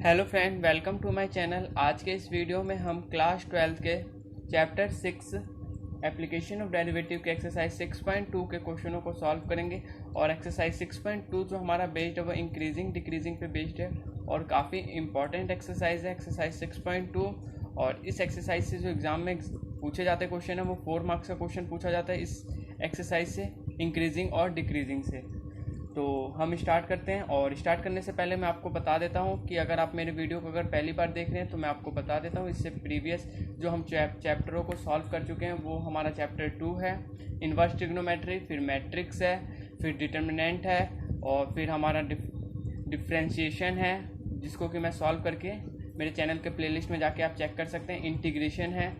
Hello friend, welcome to my channel. आज के इस वीडियो में हम क्लास 12 के चैप्टर 6 एप्लीकेशन ऑफ डेरिवेटिव के एक्सरसाइज 6.2 के क्वेश्चनों को सॉल्व करेंगे। और एक्सरसाइज 6.2 जो हमारा बेस्ड है वो इंक्रीजिंग डिक्रीजिंग पे बेस्ड है और काफ़ी इंपॉर्टेंट एक्सरसाइज है एक्सरसाइज 6.2। और इस एक्सरसाइज से जो एग्ज़ाम में पूछे जाते क्वेश्चन है वो 4 मार्क्स का क्वेश्चन पूछा जाता है इस एक्सरसाइज से, इंक्रीजिंग और डिक्रीजिंग से। तो हम स्टार्ट करते हैं। और स्टार्ट करने से पहले मैं आपको बता देता हूं कि अगर आप मेरे वीडियो को अगर पहली बार देख रहे हैं तो मैं आपको बता देता हूं, इससे प्रीवियस जो हम चैप्टरों को सॉल्व कर चुके हैं वो हमारा चैप्टर 2 है, इन्वर्स ट्रिग्नोमेट्री, फिर मैट्रिक्स है, फिर डिटर्मिनेंट है, और फिर हमारा डिफ्रेंशिएशन है जिसको कि मैं सॉल्व करके मेरे चैनल के प्लेलिस्ट में जाके आप चेक कर सकते हैं। इंटीग्रेशन है,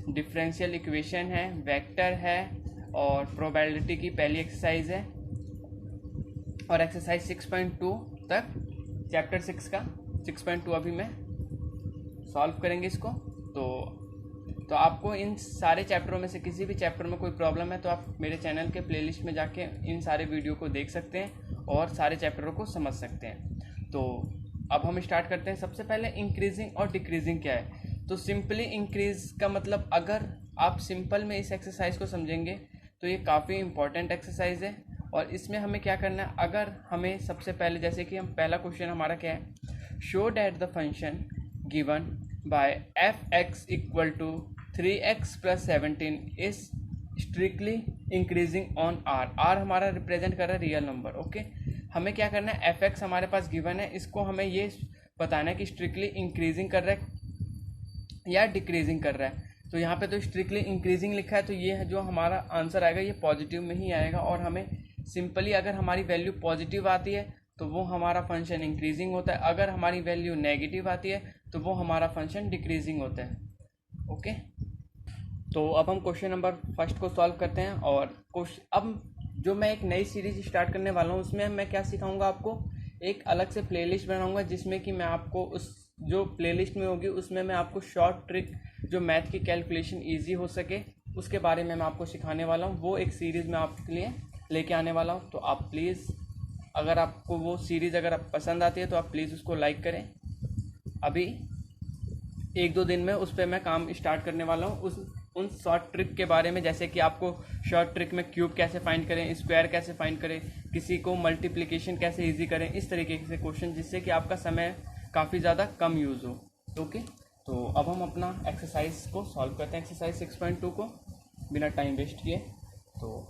डिफरेंशियल इक्वेशन है, वेक्टर है, और प्रोबेबिलिटी की पहली एक्सरसाइज है। और एक्सरसाइज 6.2 तक चैप्टर 6 का 6.2 अभी मैं सॉल्व करेंगे इसको। तो आपको इन सारे चैप्टरों में से किसी भी चैप्टर में कोई प्रॉब्लम है तो आप मेरे चैनल के प्लेलिस्ट में जाके इन सारे वीडियो को देख सकते हैं और सारे चैप्टरों को समझ सकते हैं। तो अब हम स्टार्ट करते हैं। सबसे पहले इंक्रीजिंग और डिक्रीजिंग क्या है। तो सिंपली इंक्रीज का मतलब, अगर आप सिंपल में इस एक्सरसाइज को समझेंगे तो ये काफ़ी इंपॉर्टेंट एक्सरसाइज है। और इसमें हमें क्या करना है, अगर हमें सबसे पहले जैसे कि हम पहला क्वेश्चन हमारा क्या है, show that the function given by f x equal to 3x plus 17 is strictly increasing on R. R हमारा रिप्रेजेंट कर रहा है रियल नंबर। ओके, हमें क्या करना है, एफ एक्स हमारे पास गिवन है, इसको हमें ये बताना है कि स्ट्रिक्टली इंक्रीजिंग कर रहा है या डिक्रीजिंग कर रहा है। तो यहाँ पे तो स्ट्रिक्टली इंक्रीजिंग लिखा है, तो ये जो हमारा आंसर आएगा ये पॉजिटिव में ही आएगा। और हमें सिंपली अगर हमारी वैल्यू पॉजिटिव आती है तो वो हमारा फंक्शन इंक्रीजिंग होता है, अगर हमारी वैल्यू नेगेटिव आती है तो वो हमारा फंक्शन डिक्रीजिंग होता है। ओके, तो अब हम क्वेश्चन नंबर फर्स्ट को सॉल्व करते हैं। और अब जो मैं एक नई सीरीज स्टार्ट करने वाला हूँ उसमें मैं क्या सिखाऊंगा आपको, एक अलग से प्लेलिस्ट बनाऊंगा जिसमें कि मैं आपको उस जो प्लेलिस्ट में होगी उसमें मैं आपको शॉर्ट ट्रिक जो मैथ की कैलकुलेशन ईजी हो सके उसके बारे में मैं आपको सिखाने वाला हूँ। वो एक सीरीज़ मैं आपके लिए लेके आने वाला हूँ। तो आप प्लीज़, अगर आपको वो सीरीज़ अगर आप पसंद आती है तो आप प्लीज़ उसको लाइक करें। अभी 1-2 दिन में उस पर मैं काम स्टार्ट करने वाला हूँ, उन शॉर्ट ट्रिक के बारे में, जैसे कि आपको शॉर्ट ट्रिक में क्यूब कैसे फाइंड करें, स्क्वायर कैसे फाइंड करें, किसी को मल्टीप्लिकेशन कैसे इजी करें, इस तरीके से क्वेश्चन, जिससे कि आपका समय काफ़ी ज़्यादा कम यूज़ हो। ओके, तो अब हम अपना एक्सरसाइज को सॉल्व करते हैं, एक्सरसाइज 6.2 को बिना टाइम वेस्ट किए। तो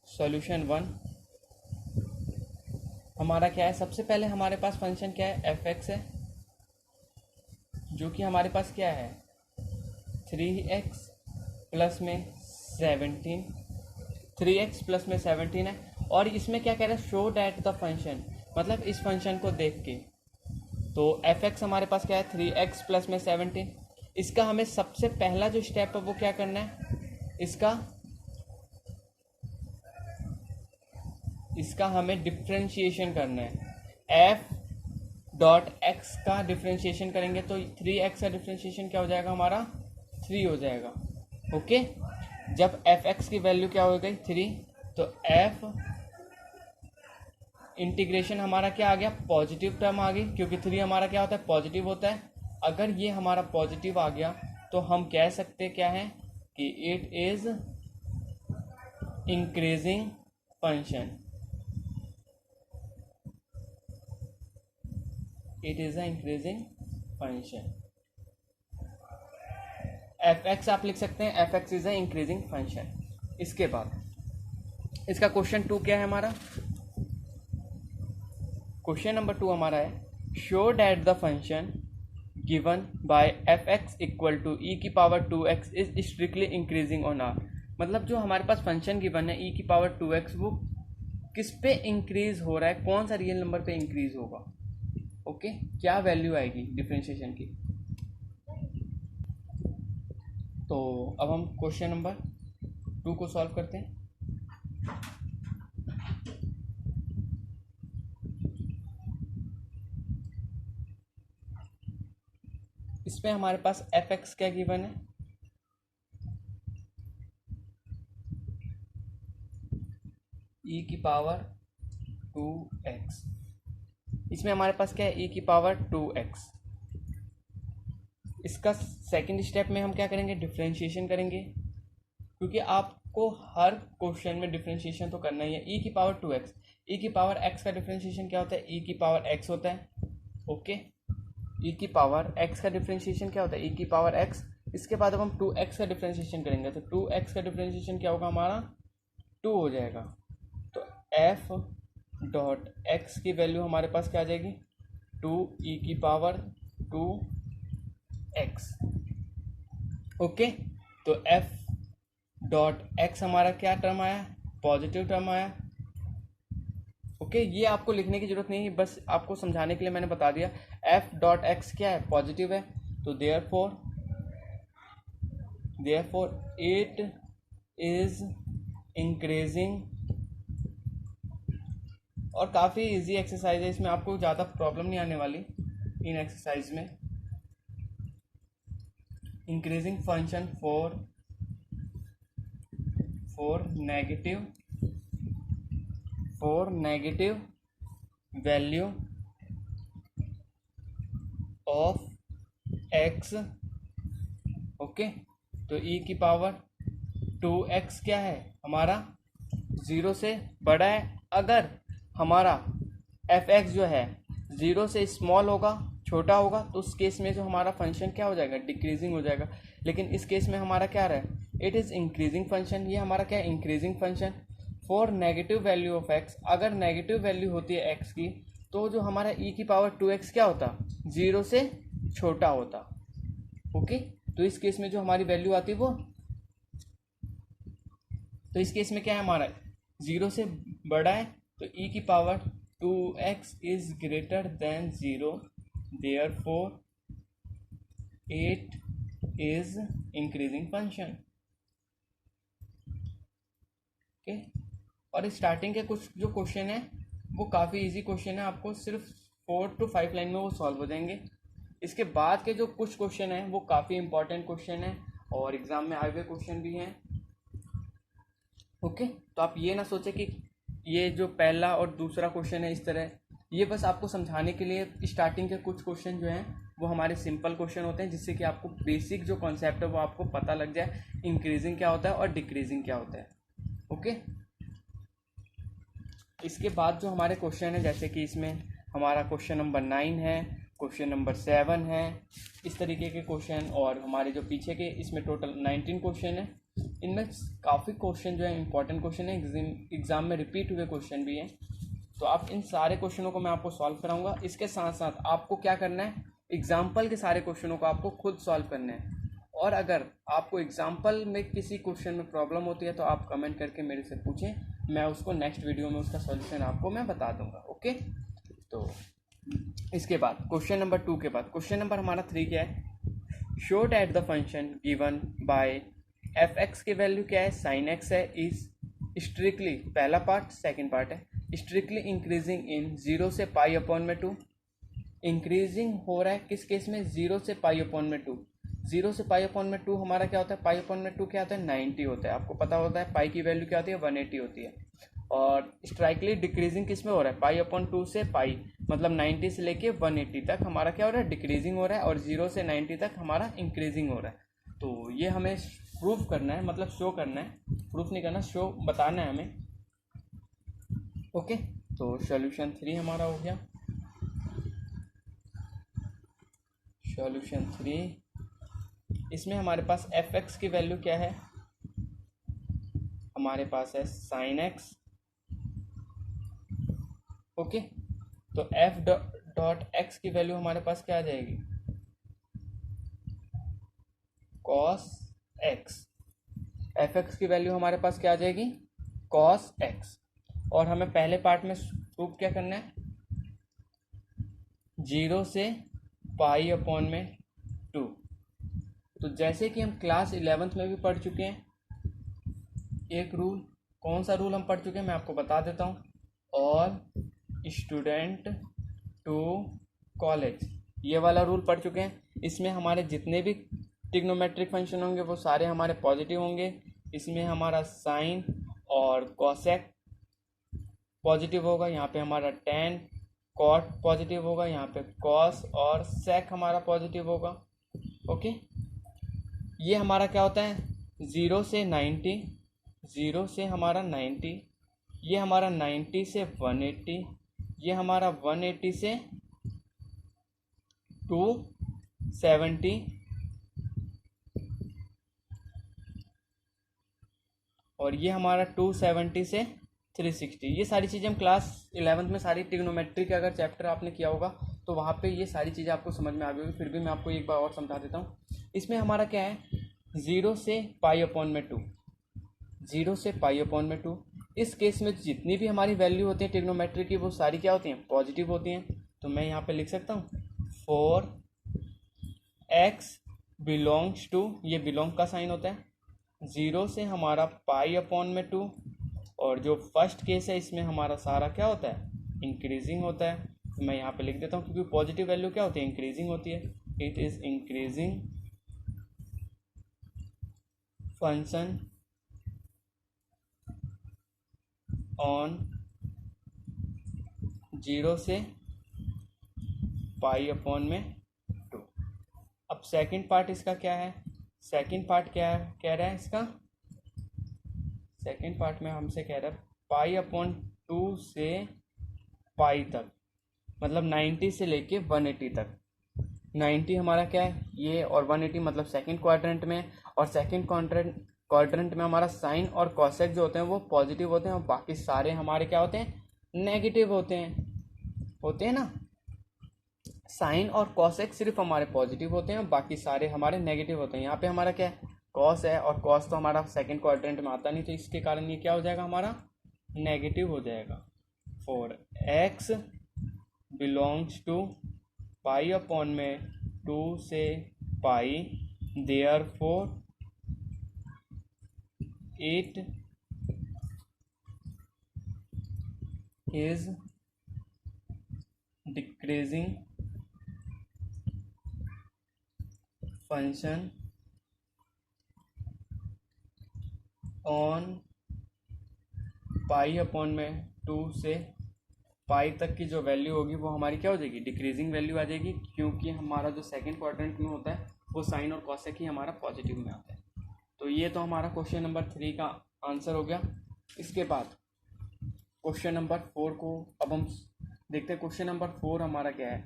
सॉल्यूशन 1 हमारा क्या है, सबसे पहले हमारे पास फंक्शन क्या है, एफ एक्स है, जो कि हमारे पास क्या है 3x प्लस में 17, 3x प्लस में 17 है। और इसमें क्या कह रहा है, शो डैट द फंक्शन, मतलब इस फंक्शन को देख के। तो एफ एक्स हमारे पास क्या है 3x प्लस में 17। इसका हमें सबसे पहला जो स्टेप है वो क्या करना है, इसका हमें डिफ्रेंशिएशन करना है। एफ डॉट एक्स का डिफ्रेंशिएशन करेंगे तो 3x का डिफ्रेंशिएशन क्या हो जाएगा हमारा 3 हो जाएगा। ओके, जब एफ एक्स की वैल्यू क्या हो गई 3, तो एफ इंटीग्रेशन हमारा क्या आ गया, पॉजिटिव टर्म आ गई, क्योंकि 3 हमारा क्या होता है पॉजिटिव होता है। अगर ये हमारा पॉजिटिव आ गया तो हम कह सकते क्या है कि it is increasing function, it is a increasing function. F x आप लिख सकते हैं, F x is a increasing function. इसके बाद इसका क्वेश्चन 2 क्या है हमारा, क्वेश्चन नंबर 2 हमारा है show that the function given by f x equal to e की power 2x is strictly increasing on R. मतलब जो हमारे पास फंक्शन गिवन है ई की पावर 2x वो किस पे इंक्रीज हो रहा है, कौन सा रियल नंबर पे इंक्रीज होगा। ओके, क्या वैल्यू आएगी डिफरेंशिएशन की। तो अब हम क्वेश्चन नंबर 2 को सॉल्व करते हैं। इसमें हमारे पास एफ एक्स क्या गिवन है, ई की पावर 2x। इसमें हमारे पास क्या है, ई की पावर 2x। इसका सेकंड स्टेप में हम क्या करेंगे, डिफरेंशिएशन करेंगे, क्योंकि आपको हर क्वेश्चन में डिफरेंशिएशन तो करना ही है। ई की पावर 2x, ई की पावर x का डिफरेंशिएशन क्या होता है, ई की पावर x होता है। ओके, ई की पावर x का डिफरेंशिएशन क्या होता है, ई की पावर x। इसके बाद अब हम 2x का डिफरेंशिएशन करेंगे, तो 2x का डिफरेंशिएशन क्या होगा हमारा, 2 हो जाएगा। तो f डॉट x की वैल्यू हमारे पास क्या आ जाएगी, 2e की पावर 2x। ओके, तो f डॉट x हमारा क्या टर्म आया, पॉजिटिव टर्म आया। ओके, ये आपको लिखने की जरूरत नहीं है, बस आपको समझाने के लिए मैंने बता दिया। f डॉट x क्या है, पॉजिटिव है, तो देयरफॉर इट इज इंक्रीजिंग। और काफ़ी इजी एक्सरसाइज है, इसमें आपको ज़्यादा प्रॉब्लम नहीं आने वाली इन एक्सरसाइज में। Increasing function for negative value of x। Okay, तो e की पावर 2x क्या है हमारा, 0 से बड़ा है। अगर हमारा fx जो है 0 से स्मॉल होगा, छोटा होगा, तो उस केस में जो हमारा फंक्शन क्या हो जाएगा, डिक्रीजिंग हो जाएगा। लेकिन इस केस में हमारा क्या रहा है, इट इज़ इंक्रीजिंग फंक्शन। ये हमारा क्या है, increasing function. For negative value of x, अगर नेगेटिव वैल्यू होती है x की, तो जो हमारा e की पावर 2x क्या होता, 0 से छोटा होता। ओके, तो इस केस में जो हमारी वैल्यू आती है वो, तो इस केस में क्या है हमारा, 0 से बड़ा है, तो e की power 2x is greater than 0, therefore it is increasing function. Okay, और स्टार्टिंग के कुछ जो क्वेश्चन है वो काफ़ी इजी क्वेश्चन है, आपको सिर्फ 4 to 5 लाइन में वो सॉल्व हो जाएंगे। इसके बाद के जो कुछ क्वेश्चन हैं वो काफ़ी इंपॉर्टेंट क्वेश्चन है और एग्ज़ाम में आए हुए क्वेश्चन भी हैं। ओके, तो आप ये ना सोचे कि ये जो पहला और दूसरा क्वेश्चन है इस तरह, ये बस आपको समझाने के लिए। स्टार्टिंग के कुछ क्वेश्चन जो हैं वो हमारे सिंपल क्वेश्चन होते हैं, जिससे कि आपको बेसिक जो कॉन्सेप्ट है वो आपको पता लग जाए, इंक्रीजिंग क्या होता है और डिक्रीजिंग क्या होता है। ओके, इसके बाद जो हमारे क्वेश्चन है, जैसे कि इसमें हमारा क्वेश्चन नंबर 9 है, क्वेश्चन नंबर 7 है, इस तरीके के क्वेश्चन। और हमारे जो पीछे के इसमें टोटल 19 क्वेश्चन है। इनमें काफ़ी क्वेश्चन जो है इंपॉर्टेंट क्वेश्चन है, एग्जाम में रिपीट हुए क्वेश्चन भी हैं। तो आप इन सारे क्वेश्चनों को मैं आपको सॉल्व कराऊंगा। इसके साथ साथ आपको क्या करना है, एग्जाम्पल के सारे क्वेश्चनों को आपको खुद सॉल्व करना है। और अगर आपको एग्जाम्पल में किसी क्वेश्चन में प्रॉब्लम होती है तो आप कमेंट करके मेरे से पूछें, मैं उसको नेक्स्ट वीडियो में उसका सॉल्यूशन आपको मैं बता दूंगा। ओके, तो इसके बाद क्वेश्चन नंबर 2 के बाद क्वेश्चन नंबर हमारा 3 क्या है, show that the function given bye f(x) की वैल्यू क्या है, sin x है, इज स्ट्रिक्टली, पहला पार्ट, सेकंड पार्ट है, स्ट्रिक्टली इंक्रीजिंग इन 0 से π/2। इंक्रीजिंग हो रहा है किस केस में, 0 से π/2। 0 से π/2 हमारा क्या होता है, π/2 क्या होता है, 90 होता है। आपको पता होता है पाई की वैल्यू क्या होती है, 180 होती है। और स्ट्राइकली डिक्रीजिंग किस में हो रहा है, π/2 से पाई, मतलब 90 से लेके 180 तक हमारा क्या हो रहा है, डिक्रीजिंग हो रहा है। और 0 से 90 तक हमारा इंक्रीजिंग हो रहा है। तो ये हमें प्रूव करना है, मतलब शो करना है, प्रूफ नहीं करना, शो बताना है हमें। ओके, तो सॉल्यूशन 3 हमारा हो गया। सॉल्यूशन 3, इसमें हमारे पास f(x) की वैल्यू क्या है, हमारे पास है sin x। ओके, तो f डॉट x की वैल्यू हमारे पास क्या आ जाएगी, cos x। f(x) की वैल्यू हमारे पास क्या आ जाएगी, cos x। और हमें पहले पार्ट में प्रूफ क्या करना है, 0 से π/2। तो जैसे कि हम क्लास 11th में भी पढ़ चुके हैं, एक रूल, कौन सा रूल हम पढ़ चुके हैं मैं आपको बता देता हूँ, ऑल स्टूडेंट टू कॉलेज, ये वाला रूल पढ़ चुके हैं। इसमें हमारे जितने भी ट्रिग्नोमेट्रिक फंक्शन होंगे वो सारे हमारे पॉजिटिव होंगे। इसमें हमारा साइन और कॉसेक पॉजिटिव होगा, यहाँ पे हमारा टेन कॉट पॉजिटिव होगा, यहाँ पे कॉस और सेक हमारा पॉजिटिव होगा। ओके, ये हमारा क्या होता है 0 से 90, 0 से हमारा 90, ये हमारा 90 से 180, ये हमारा 180 से 270, और ये हमारा 270 से 360। ये सारी चीज़ें हम क्लास 11th में सारी ट्रिग्नोमेट्री का अगर चैप्टर आपने किया होगा तो वहाँ पे ये सारी चीज़ें आपको समझ में आ गई होगी। फिर भी मैं आपको एक बार और समझा देता हूँ। इसमें हमारा क्या है 0 से पाई अपॉन में 2, 0 से पाई अपॉन में 2। इस केस में जितनी भी हमारी वैल्यू होती है ट्रिग्नोमेट्री की वो सारी क्या होती हैं पॉजिटिव होती हैं। तो मैं यहाँ पे लिख सकता हूँ फॉर x बिलोंग्स टू, ये बिलोंग का साइन होता है, 0 से हमारा पाई अपॉन में 2, और जो फर्स्ट केस है इसमें हमारा सारा क्या होता है इंक्रीजिंग होता है। तो मैं यहाँ पे लिख देता हूँ क्योंकि पॉजिटिव वैल्यू क्या होती है इंक्रीजिंग होती है। It is increasing function on 0 से पाई अपॉन में 2। अब सेकंड पार्ट इसका क्या है, सेकंड पार्ट क्या है कह रहा है इसका, सेकंड पार्ट में हमसे कह रहा है पाई अपॉन 2 से पाई तक, मतलब 90 से लेके 180 तक। 90 हमारा क्या है ये, और 180 मतलब सेकंड क्वाड्रेंट में, और सेकंड क्वाड्रेंट में हमारा साइन और कॉसेक जो होते हैं वो पॉजिटिव होते हैं, और बाकी सारे हमारे क्या होते हैं नेगेटिव होते हैं ना। साइन और कॉसेक सिर्फ हमारे पॉजिटिव होते हैं और बाकी सारे हमारे नेगेटिव होते हैं। यहाँ पे हमारा क्या है कॉस है, और कॉस तो हमारा सेकंड क्वाड्रेंट में आता नहीं, तो इसके कारण ये क्या हो जाएगा हमारा नेगेटिव हो जाएगा। For x belongs to pi upon में 2 से pi, therefore it is decreasing function on pi upon में 2 से पाई तक की जो वैल्यू होगी वो हमारी क्या हो जाएगी डिक्रीजिंग वैल्यू आ जाएगी, क्योंकि हमारा जो सेकंड क्वाड्रेंट में होता है वो साइन और कॉसेक ही हमारा पॉजिटिव में आता है। तो ये तो हमारा क्वेश्चन नंबर 3 का आंसर हो गया। इसके बाद क्वेश्चन नंबर 4 को अब हम देखते हैं। क्वेश्चन नंबर 4 हमारा क्या है।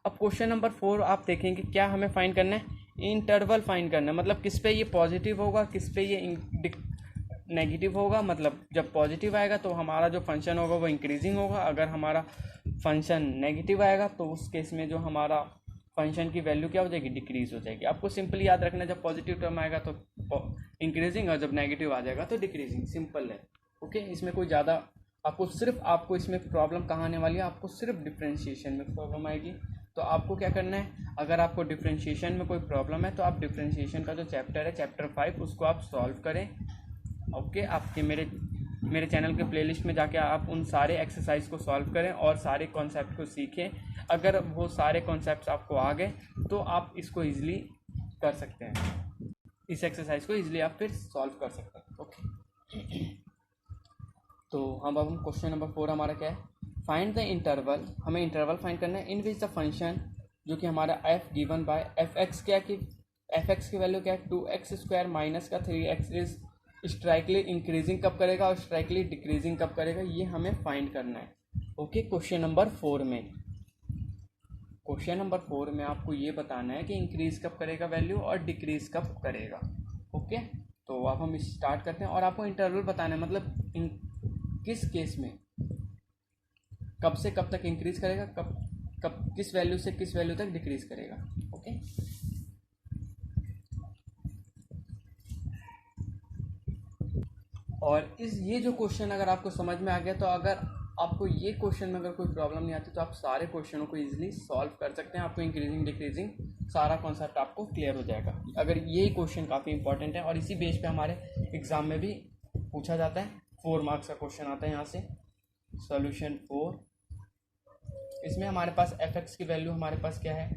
अब क्वेश्चन नंबर 4 आप देखेंगे क्या हमें फाइंड करना है, इंटरवल फाइंड करना है, मतलब किस पे ये पॉजिटिव होगा किस पे ये नेगेटिव होगा। मतलब जब पॉजिटिव आएगा तो हमारा जो फंक्शन होगा वो इंक्रीजिंग होगा, अगर हमारा फंक्शन नेगेटिव आएगा तो उस केस में जो हमारा फंक्शन की वैल्यू क्या हो जाएगी डिक्रीज हो जाएगी। आपको सिंपली याद रखना जब पॉजिटिव टर्म आएगा तो इंक्रीजिंग और जब नेगेटिव आ जाएगा तो डिक्रीजिंग, सिंपल है। ओके, इसमें कोई ज़्यादा आपको इसमें प्रॉब्लम कहाँ आने वाली है, आपको सिर्फ डिफ्रेंशिएशन में प्रॉब्लम आएगी। तो आपको क्या करना है, अगर आपको डिफ्रेंशिएशन में कोई प्रॉब्लम है तो आप डिफ्रेंशिएशन का जो चैप्टर है चैप्टर 5 उसको आप सॉल्व करें। ओके, आपके मेरे चैनल के प्लेलिस्ट में जाके आप उन सारे एक्सरसाइज को सॉल्व करें और सारे कॉन्सेप्ट को सीखें। अगर वो सारे कॉन्सेप्ट्स आपको आ गए तो आप इसको ईजिली कर सकते हैं, इस एक्सरसाइज को ईजिली आप फिर सॉल्व कर सकते हैं। ओके, तो अब हम क्वेश्चन नंबर 4 हमारा क्या है, फाइंड द इंटरवल, हमें इंटरवल फाइंड करना है इन विच द फंक्शन जो कि हमारा f given by f x क्या कि एफ एक्स की वैल्यू क्या है 2x² माइनस का 3x इज स्ट्राइकली इंक्रीजिंग कब करेगा और स्ट्राइकली डिक्रीजिंग कब करेगा, ये हमें फाइंड करना है। ओके, क्वेश्चन नंबर 4 में आपको ये बताना है कि इंक्रीज कब करेगा वैल्यू और डिक्रीज कब करेगा। ओके, तो अब हम स्टार्ट करते हैं और आपको इंटरवल बताना है, मतलब किस केस में कब से कब तक इंक्रीज करेगा, कब किस वैल्यू से किस वैल्यू तक डिक्रीज करेगा। ओके, और ये जो क्वेश्चन अगर आपको समझ में आ गया तो अगर आपको ये क्वेश्चन में अगर कोई प्रॉब्लम नहीं आती तो आप सारे क्वेश्चनों को इजीली सॉल्व कर सकते हैं। आपको इंक्रीजिंग डिक्रीजिंग सारा कॉन्सेप्ट आपको क्लियर हो जाएगा अगर यही क्वेश्चन काफ़ी इंपॉर्टेंट है और इसी बेस पे हमारे एग्जाम में भी पूछा जाता है। 4 मार्क्स का क्वेश्चन आता है यहाँ से। सॉल्यूशन 4, इसमें हमारे पास एफ एक्स की वैल्यू हमारे पास क्या है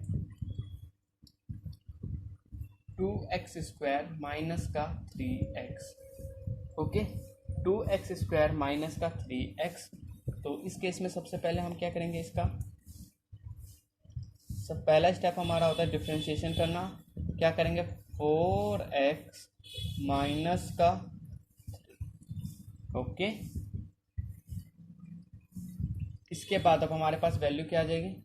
2x² माइनस का 3x। ओके, 2x² माइनस का 3x तो इस केस में सबसे पहले हम क्या करेंगे, इसका सब पहला स्टेप हमारा होता है डिफ्रेंशिएशन करना। क्या करेंगे, 4x माइनस का, ओके। इसके बाद अब हमारे पास वैल्यू क्या आ जाएगी,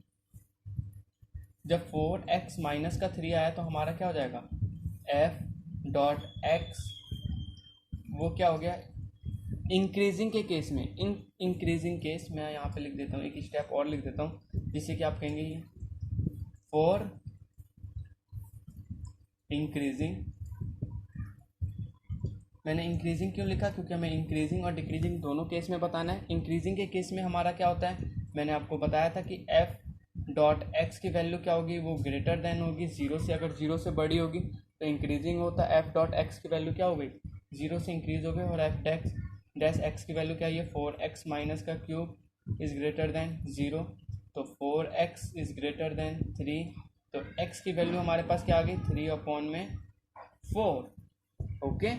जब 4x माइनस का 3 आया तो हमारा क्या हो जाएगा, f डॉट x, वो क्या हो गया इंक्रीजिंग के केस में, इंक्रीजिंग केस मैं यहाँ पे लिख देता हूँ, एक स्टेप और लिख देता हूँ, जिससे कि आप कहेंगे ये फॉर इंक्रीजिंग। मैंने इंक्रीजिंग क्यों लिखा, क्योंकि हमें इंक्रीजिंग और डिक्रीजिंग दोनों केस में बताना है। इंक्रीजिंग के केस में हमारा क्या होता है, मैंने आपको बताया था कि f डॉट एक्स की वैल्यू क्या होगी, वो ग्रेटर देन होगी 0 से, अगर 0 से बड़ी होगी तो इंक्रीजिंग होता है। f डॉट एक्स की वैल्यू क्या हो गई, 0 से इंक्रीज हो गई, और f डैश एक्स की वैल्यू क्या है, 4x माइनस का क्यूब इज़ ग्रेटर देन 0, तो 4x इज़ ग्रेटर देन 3, तो x की वैल्यू हमारे पास क्या आ गई, 3/4, ओके।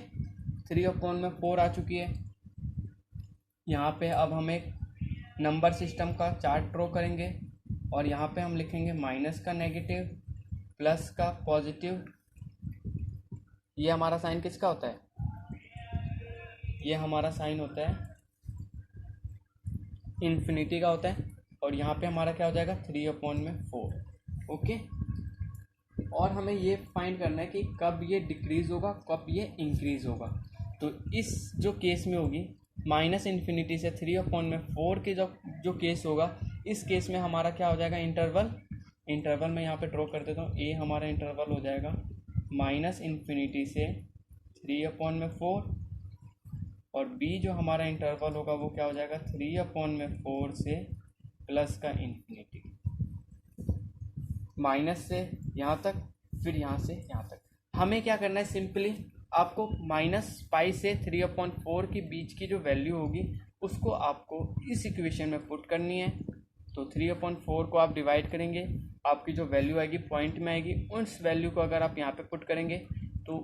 3/4 आ चुकी है। यहाँ पे अब हम एक नंबर सिस्टम का चार्ट ड्रॉ करेंगे, और यहाँ पे हम लिखेंगे माइनस का नेगेटिव, प्लस का पॉजिटिव। ये हमारा साइन किसका होता है, ये हमारा साइन होता है इन्फिनिटी का होता है, और यहाँ पे हमारा क्या हो जाएगा 3/4, ओके। और हमें ये फाइंड करना है कि कब ये डिक्रीज होगा, कब ये इंक्रीज होगा। तो इस जो केस में होगी माइनस इन्फिनिटी से 3/4 के जो केस होगा, इस केस में हमारा क्या हो जाएगा, इंटरवल में यहाँ पे ड्रॉ कर देता हूँ। ए हमारा इंटरवल हो जाएगा माइनस इन्फिनिटी से 3/4, और बी जो हमारा इंटरवल होगा वो क्या हो जाएगा 3/4 से प्लस का इन्फिनिटी, माइनस से यहाँ तक, फिर यहाँ से यहाँ तक। हमें क्या करना है, सिंपली आपको -पाई से 3/4 के बीच की जो वैल्यू होगी उसको आपको इस इक्वेशन में पुट करनी है। तो 3/4 को आप डिवाइड करेंगे, आपकी जो वैल्यू आएगी पॉइंट में आएगी, उस वैल्यू को अगर आप यहाँ पे पुट करेंगे तो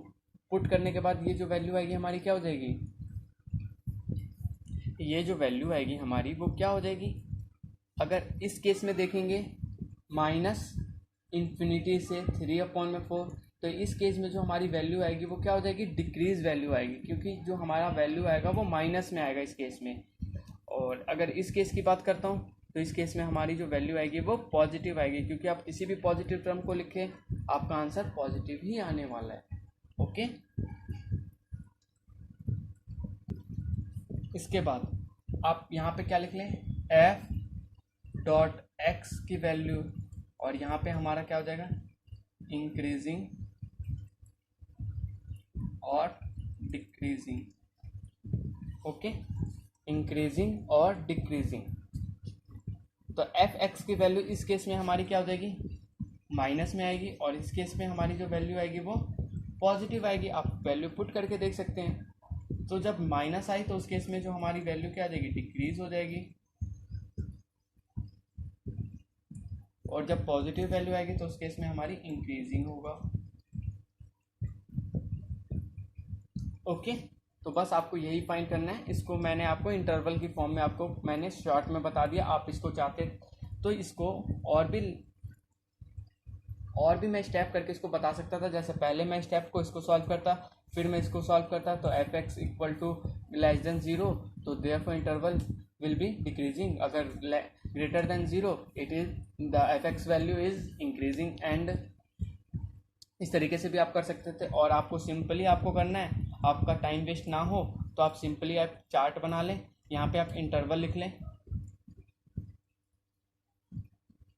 पुट करने के बाद ये जो वैल्यू आएगी हमारी क्या हो जाएगी, ये जो वैल्यू आएगी हमारी वो क्या हो जाएगी, अगर इस केस में देखेंगे माइनस इन्फिनिटी से 3/4, तो इस केस में जो हमारी वैल्यू आएगी वो क्या हो जाएगी, डिक्रीज वैल्यू आएगी, क्योंकि जो हमारा वैल्यू आएगा वो माइनस में आएगा इस केस में। और अगर इस केस की बात करता हूँ तो इस केस में हमारी जो वैल्यू आएगी वो पॉजिटिव आएगी, क्योंकि आप किसी भी पॉजिटिव टर्म को लिखें आपका आंसर पॉजिटिव ही आने वाला है, ओके। इसके बाद आप यहाँ पे क्या लिख लें, f डॉट एक्स की वैल्यू, और यहाँ पे हमारा क्या हो जाएगा इंक्रीजिंग और डिक्रीजिंग, ओके, इंक्रीजिंग और डिक्रीजिंग। तो एफ एक्स की वैल्यू इस केस में हमारी क्या हो जाएगी, माइनस में आएगी, और इस केस में हमारी जो वैल्यू आएगी वो पॉजिटिव आएगी। आप वैल्यू पुट करके देख सकते हैं। तो जब माइनस आई तो उस केस में जो हमारी वैल्यू क्या आ जाएगी, डिक्रीज हो जाएगी, और जब पॉजिटिव वैल्यू आएगी तो उस केस में हमारी इंक्रीजिंग होगा, ओके। तो बस आपको यही फाइंड करना है। इसको मैंने आपको इंटरवल की फॉर्म में आपको मैंने शॉर्ट में बता दिया। आप इसको चाहते तो इसको और भी मैं स्टेप करके इसको बता सकता था। जैसे पहले मैं स्टेप को इसको सॉल्व करता, फिर मैं इसको सॉल्व करता, तो f x equal to less than 0, तो therefore interval will be decreasing. अगर greater than 0 it is the f x value is increasing, and इस तरीके से भी आप कर सकते थे। और आपको सिंपली आपको करना है, आपका टाइम वेस्ट ना हो तो आप सिंपली आप चार्ट बना लें, यहाँ पे आप इंटरवल लिख लें,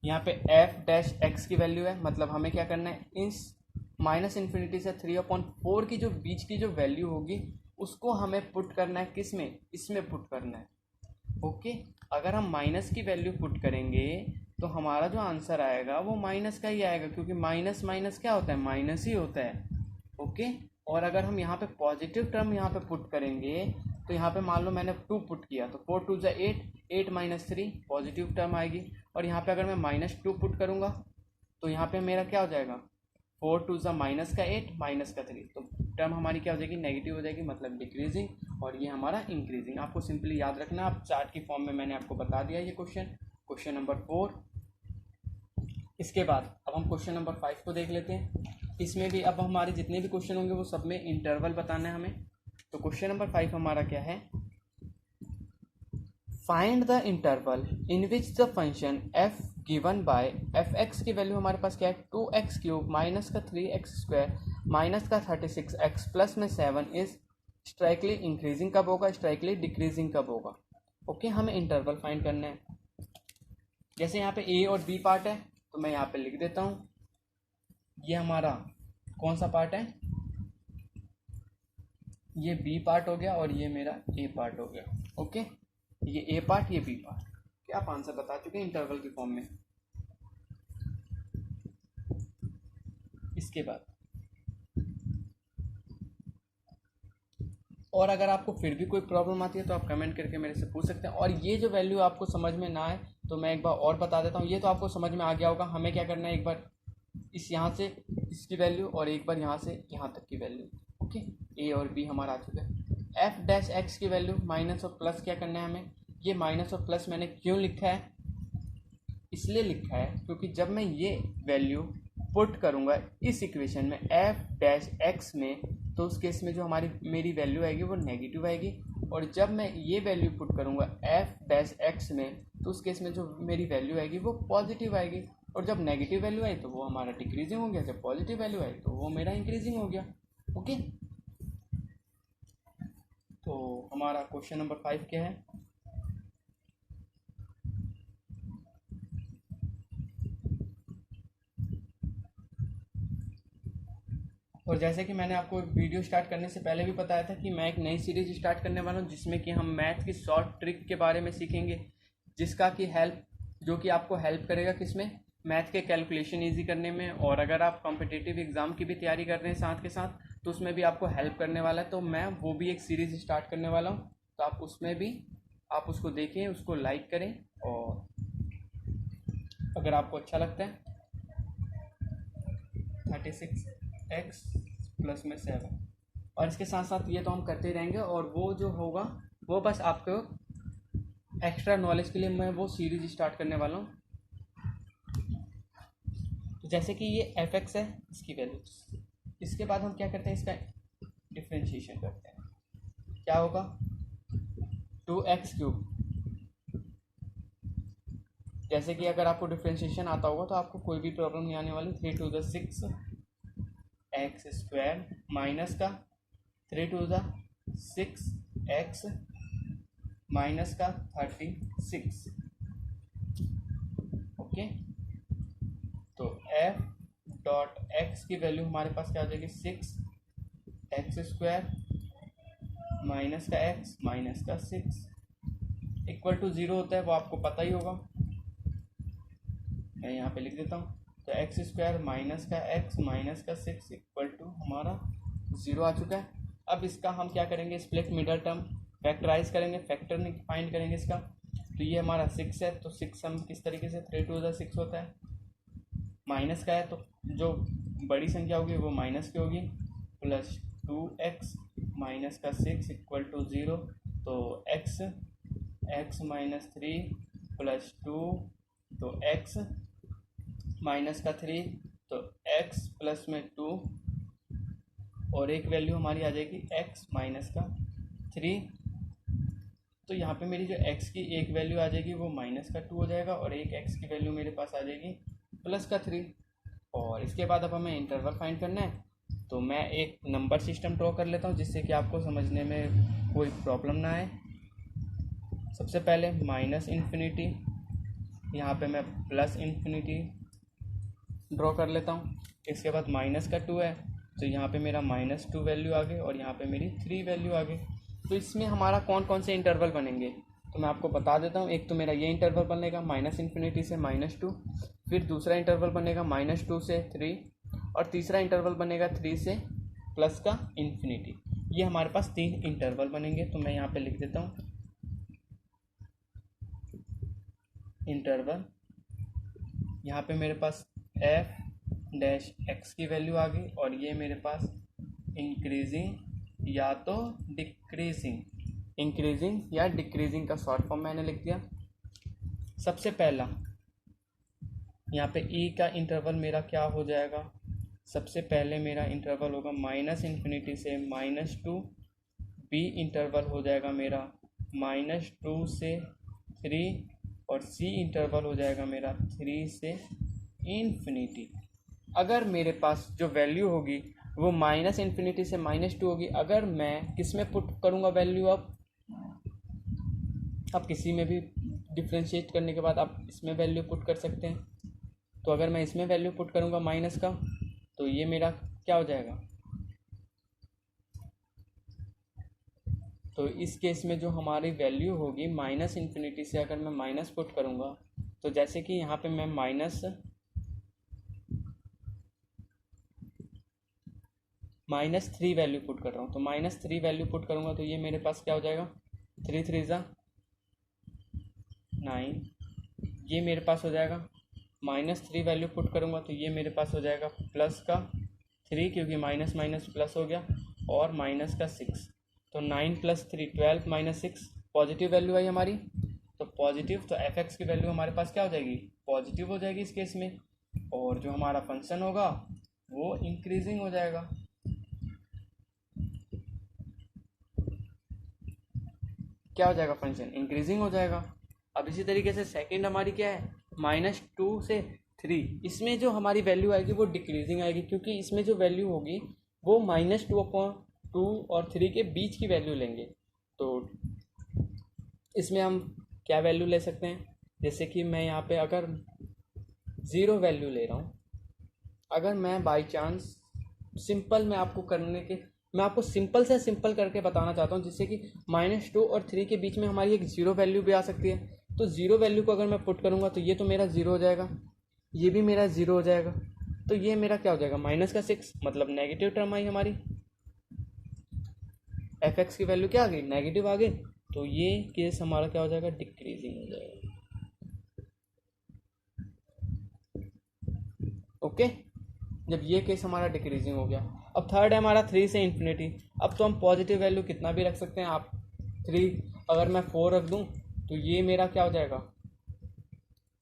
यहाँ पे एफ डैश एक्स की वैल्यू है, मतलब हमें क्या करना है, इस माइनस इन्फिनिटी से 3/4 की जो बीच की जो वैल्यू होगी उसको हमें पुट करना है, किस में, इसमें पुट करना है, ओके। अगर हम माइनस की वैल्यू पुट करेंगे तो हमारा जो आंसर आएगा वो माइनस का ही आएगा, क्योंकि माइनस माइनस क्या होता है, माइनस ही होता है, ओके। और अगर हम यहाँ पे पॉजिटिव टर्म यहाँ पे पुट करेंगे तो यहाँ पे मान लो मैंने 2 पुट किया, तो 4 2 जा 8, 8 - 3 पॉजिटिव टर्म आएगी। और यहाँ पे अगर मैं -2 पुट करूँगा तो यहाँ पे मेरा क्या हो जाएगा, 4 टू ज़ा माइनस का 8 माइनस का 3, तो टर्म हमारी क्या हो जाएगी, नेगेटिव हो जाएगी, मतलब डिक्रीजिंग, और ये हमारा इंक्रीजिंग। आपको सिंपली याद रखना, आप चार्ट की फॉर्म में मैंने आपको बता दिया ये क्वेश्चन नंबर 4। इसके बाद अब हम क्वेश्चन नंबर 5 को देख लेते हैं। इसमें भी अब हमारे जितने भी क्वेश्चन होंगे वो सब में इंटरवल बताना है हमें। तो क्वेश्चन नंबर 5 हमारा क्या है, find the interval in which the function F given by f x की वैल्यू हमारे पास क्या है, 2x³ माइनस का 3x² माइनस का 36x प्लस में 7 इज स्ट्राइकली इंक्रीजिंग कब होगा, स्ट्राइकली डिक्रीजिंग कब होगा। ओके, हमें इंटरवल फाइंड करना है। जैसे यहाँ पे ए और बी पार्ट है तो मैं यहाँ पे लिख देता हूँ, ये हमारा कौन सा पार्ट है, ये बी पार्ट हो गया और ये मेरा ए पार्ट हो गया। ओके, ये ए पार्ट ये बी पार्ट, क्या आप आंसर बता चुके हैं इंटरवल की फॉर्म में। इसके बाद और अगर आपको फिर भी कोई प्रॉब्लम आती है तो आप कमेंट करके मेरे से पूछ सकते हैं। और ये जो वैल्यू आपको समझ में ना आए तो मैं एक बार और बता देता हूँ, ये तो आपको समझ में आ गया होगा। हमें क्या करना है, एक बार इस यहाँ से इसकी वैल्यू और एक बार यहाँ से यहाँ तक की वैल्यू। ओके, ए और बी हमारा आ चुका है। एफ डैश एक्स की वैल्यू माइनस और प्लस क्या करना है हमें, ये माइनस और प्लस मैंने क्यों लिखा है, इसलिए लिखा है क्योंकि जब मैं ये वैल्यू पुट करूँगा इस इक्वेशन में एफ डैश एक्स में, तो उस केस में जो मेरी वैल्यू आएगी वो नेगेटिव आएगी। और जब मैं ये वैल्यू पुट करूँगा एफ डैश एक्स में, तो उस केस में जो मेरी वैल्यू आएगी वो पॉजिटिव आएगी। और जब नेगेटिव वैल्यू आई तो वो हमारा डिक्रीजिंग हो गया, जब पॉजिटिव वैल्यू आई तो वो मेरा इंक्रीजिंग हो गया। ओके, तो हमारा क्वेश्चन नंबर 5 क्या है, और जैसे कि मैंने आपको वीडियो स्टार्ट करने से पहले भी बताया था कि मैं एक नई सीरीज स्टार्ट करने वाला हूँ जिसमें कि हम मैथ की शॉर्ट ट्रिक के बारे में सीखेंगे, जिसका कि जो कि आपको हेल्प करेगा किसमें, मैथ के कैलकुलेशन इजी करने में। और अगर आप कॉम्पिटिटिव एग्ज़ाम की भी तैयारी कर रहे हैं साथ के साथ तो उसमें भी आपको हेल्प करने वाला है। तो मैं वो भी एक सीरीज़ स्टार्ट करने वाला हूँ, तो आप उसमें भी आप उसको देखें, उसको लाइक करें, और अगर आपको अच्छा लगता है 36x प्लस में 7, और इसके साथ साथ ये तो हम करते रहेंगे। और वो जो होगा वो बस आपको एक्स्ट्रा नॉलेज के लिए मैं वो सीरीज स्टार्ट करने वाला हूँ। तो जैसे कि ये एफ एक्स है, इसकी वैल्यू, इसके बाद हम क्या करते हैं, इसका डिफ्रेंशिएशन करते हैं। क्या होगा, 2x³, जैसे कि अगर आपको डिफ्रेंशिएशन आता होगा तो आपको कोई भी प्रॉब्लम नहीं आने वाली। 3 टू द 6 x² माइनस का 3 टू द 6 x माइनस का 36। ओके, तो f डॉट x की वैल्यू हमारे पास क्या हो जाएगी, 6x² माइनस का x माइनस का 6 इक्वल टू 0 होता है, वो आपको पता ही होगा। मैं यहाँ पे लिख देता हूँ, तो x² माइनस का x माइनस का 6 इक्वल टू हमारा 0 आ चुका है। अब इसका हम क्या करेंगे, स्प्लिट मिडल टर्म फैक्टराइज करेंगे, फैक्टर फाइंड करेंगे इसका। तो ये हमारा 6 है, तो 6 हम किस तरीके से, 3 टू द 6 होता है, माइनस का है तो जो बड़ी संख्या होगी वो माइनस की होगी, प्लस 2x माइनस का 6 इक्वल टू 0। तो x माइनस 3 प्लस 2, तो x माइनस का 3, तो x प्लस में 2, और एक वैल्यू हमारी आ जाएगी x माइनस का 3। तो यहाँ पे मेरी जो x की एक वैल्यू आ जाएगी वो माइनस का 2 हो जाएगा, और एक x की वैल्यू मेरे पास आ जाएगी प्लस का 3। और इसके बाद अब हमें इंटरवल फाइंड करना है, तो मैं एक नंबर सिस्टम ड्रॉ कर लेता हूँ जिससे कि आपको समझने में कोई प्रॉब्लम ना आए। सबसे पहले माइनस इन्फिनिटी, यहाँ पे मैं प्लस इन्फिनिटी ड्रॉ कर लेता हूँ। इसके बाद माइनस का 2 है, तो यहाँ पे मेरा -2 वैल्यू आ गई और यहाँ पे मेरी 3 वैल्यू आ गई। तो इसमें हमारा कौन कौन से इंटरवल बनेंगे तो मैं आपको बता देता हूँ। एक तो मेरा ये इंटरवल बनेगा -इन्फिनिटी से -2, फिर दूसरा इंटरवल बनेगा -2 से 3, और तीसरा इंटरवल बनेगा 3 से प्लस का इन्फिनिटी। ये हमारे पास 3 इंटरवल बनेंगे। तो मैं यहाँ पे लिख देता हूँ इंटरवल, यहाँ पे मेरे पास f डैश एक्स की वैल्यू आ गई, और ये मेरे पास इंक्रीजिंग या तो डिक्रीजिंग, इंक्रीजिंग या डिक्रीजिंग का शॉर्ट फॉर्म मैंने लिख दिया। सबसे पहला यहाँ पे ई का इंटरवल मेरा क्या हो जाएगा, सबसे पहले मेरा इंटरवल होगा -∞ से -2, बी इंटरवल हो जाएगा मेरा -2 से 3, और सी इंटरवल हो जाएगा मेरा 3 से ∞। अगर मेरे पास जो वैल्यू होगी वो -∞ से -2 होगी, अगर मैं किस में पुट करूँगा वैल्यू, अब किसी में भी डिफ्रेंशिएट करने के बाद आप इसमें वैल्यू पुट कर सकते हैं। तो अगर मैं इसमें वैल्यू पुट करूँगा माइनस का, तो ये मेरा क्या हो जाएगा, तो इस केस में जो हमारी वैल्यू होगी -∞ से अगर मैं माइनस पुट करूँगा, तो जैसे कि यहाँ पे मैं -3 वैल्यू पुट कर रहा हूँ, तो -3 वैल्यू पुट करूँगा तो ये मेरे पास क्या हो जाएगा, 3 3 ज़ा 9, ये मेरे पास हो जाएगा। -3 वैल्यू पुट करूँगा तो ये मेरे पास हो जाएगा प्लस का 3, क्योंकि माइनस माइनस प्लस हो गया, और माइनस का 6, तो 9 + 3 12 - 6 पॉजिटिव वैल्यू आई हमारी, तो पॉजिटिव, तो एफ एक्स की वैल्यू हमारे पास क्या हो जाएगी, पॉजिटिव हो जाएगी इस केस में, और जो हमारा फंक्शन होगा वो इंक्रीजिंग हो जाएगा। क्या हो जाएगा, फंक्शन इंक्रीजिंग हो जाएगा। अब इसी तरीके से सेकंड हमारी क्या है, -2 से 3, इसमें जो हमारी वैल्यू आएगी वो डिक्रीजिंग आएगी, क्योंकि इसमें जो वैल्यू होगी वो -2/2 और 3 के बीच की वैल्यू लेंगे। तो इसमें हम क्या वैल्यू ले सकते हैं, जैसे कि मैं यहाँ पे अगर 0 वैल्यू ले रहा हूँ, अगर मैं बाई चांस सिंपल मैं आपको सिंपल से सिंपल करके बताना चाहता हूँ, जिससे कि -2 और 3 के बीच में हमारी एक 0 वैल्यू भी आ सकती है। तो 0 वैल्यू को अगर मैं पुट करूँगा तो ये तो मेरा 0 हो जाएगा, ये भी मेरा 0 हो जाएगा, तो ये मेरा क्या हो जाएगा, -6, मतलब नेगेटिव टर्म आई हमारी, एफ एक्स की वैल्यू क्या आ गई, नेगेटिव आ गई, तो ये केस हमारा क्या हो जाएगा, डिक्रीजिंग हो जाएगा। ओके, जब ये केस हमारा डिक्रीजिंग हो गया, अब थर्ड है हमारा 3 से ∞। अब तो हम पॉजिटिव वैल्यू कितना भी रख सकते हैं, आप 3 अगर मैं 4 रख दूं तो ये मेरा क्या हो जाएगा,